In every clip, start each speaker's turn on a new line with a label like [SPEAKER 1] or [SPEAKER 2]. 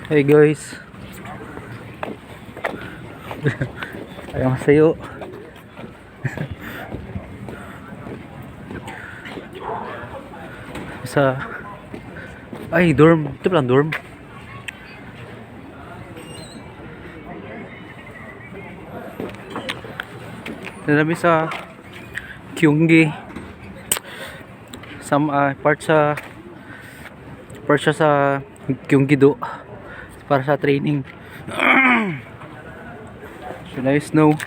[SPEAKER 1] Hey guys. Ayong sayo. Sa dorm. Ito lang dorm. Nalami sa Kyunggi. Part siya sa Kyunggi do para sa training. So nice snow.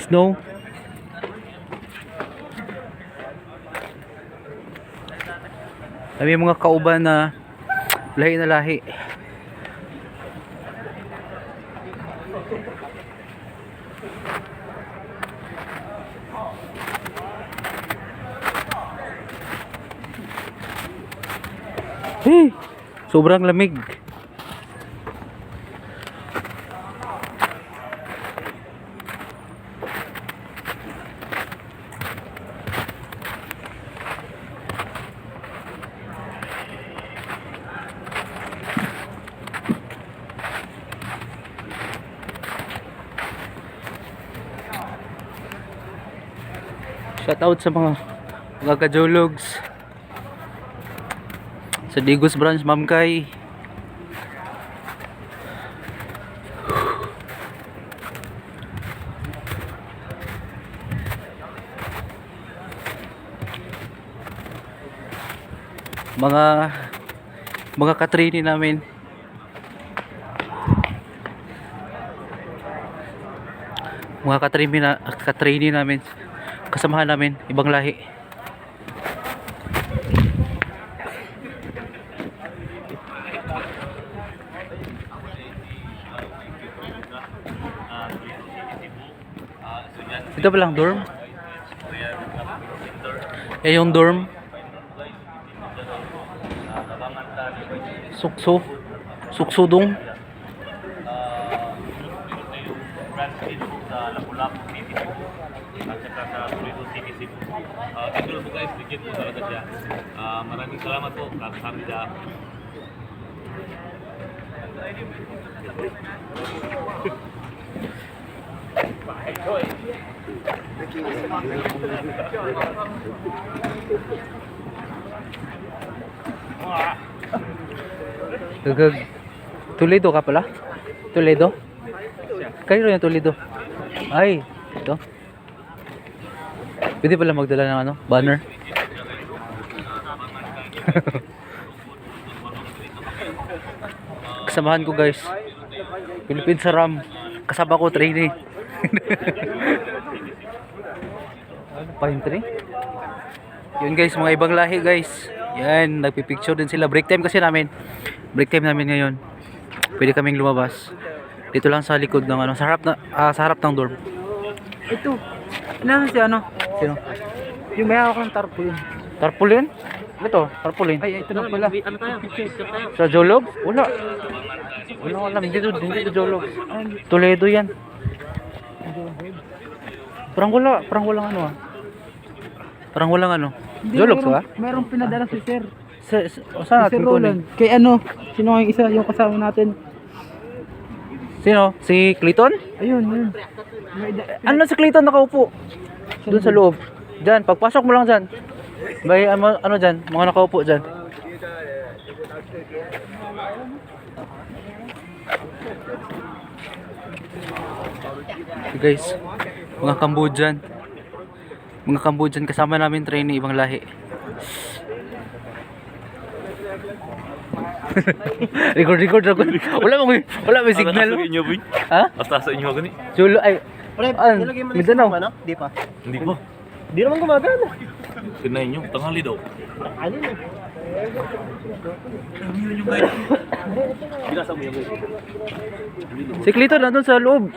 [SPEAKER 1] Snow. May mga kauban na lahi. Hey, sobrang lamig. Shout out sa mga kajologs sa Digos branch, Ma'am Kai. Mga katrainee namin. Mga katrainee namin. Kasamahan namin, ibang lahi. Ito pa lang dorm. Yung dorm. Suksudong.
[SPEAKER 2] Sa Lapu-Lapu City po at saka sa Toledo City Cebu. Ito po guys, legit po talaga siya. Maraming salamat po kami dyan.
[SPEAKER 1] Toledo ka pala? Toledo? Kanino yung Toledo? Ay, ito. Pwede pala magdala ng banner. Kasamahan ko guys. Philippine Saram. Kasama ko training. Pine tree? Yun guys, mga ibang lahi guys. Yan, nagpipicture din sila. Break time kasi namin. Break time namin ngayon. Pwede kaming lumabas. Dito lang sa likod ng sa harap ng dorm.
[SPEAKER 3] Ito. Ano si ano?
[SPEAKER 1] Sino?
[SPEAKER 3] Yung may hawak ng tarpaulin.
[SPEAKER 1] Tarpaulin? Ito, tarpaulin.
[SPEAKER 3] Ay, ito na pala.
[SPEAKER 2] Ano tayo?
[SPEAKER 1] Sa Jolog? Wala. Wala alam. Hindi to Jolog. Toledo yan. Parang walang ano ah. Parang walang ano. Jolog ba?
[SPEAKER 3] Merong pinadala si Sir.
[SPEAKER 1] Saan
[SPEAKER 3] Si
[SPEAKER 1] natin
[SPEAKER 3] Sir
[SPEAKER 1] kunin?
[SPEAKER 3] Roland. Kay ano? Sino yung isa? Yung kasama natin.
[SPEAKER 1] Sino? Si Clayton?
[SPEAKER 3] Ayun, yun.
[SPEAKER 1] Ano si Clayton nakaupo? Doon sa loob. Diyan, pagpasok mo lang diyan. May ano diyan, mga nakaupo diyan. Okay guys, mga Cambodian. Mga Cambodian kasama namin trainee ibang lahi. record ako. Wala may signal.
[SPEAKER 2] Inyo, boy.
[SPEAKER 1] Ha?
[SPEAKER 2] Basta sa inyo gani.
[SPEAKER 1] Chulo ay. Mindanao.
[SPEAKER 2] Hindi pa.
[SPEAKER 3] Hindi naman gumagana.
[SPEAKER 2] Kinain nyo, tanghali daw.
[SPEAKER 3] Ano na?
[SPEAKER 2] Binasa mo yung guys.
[SPEAKER 1] Si Clayton nandun sa loob.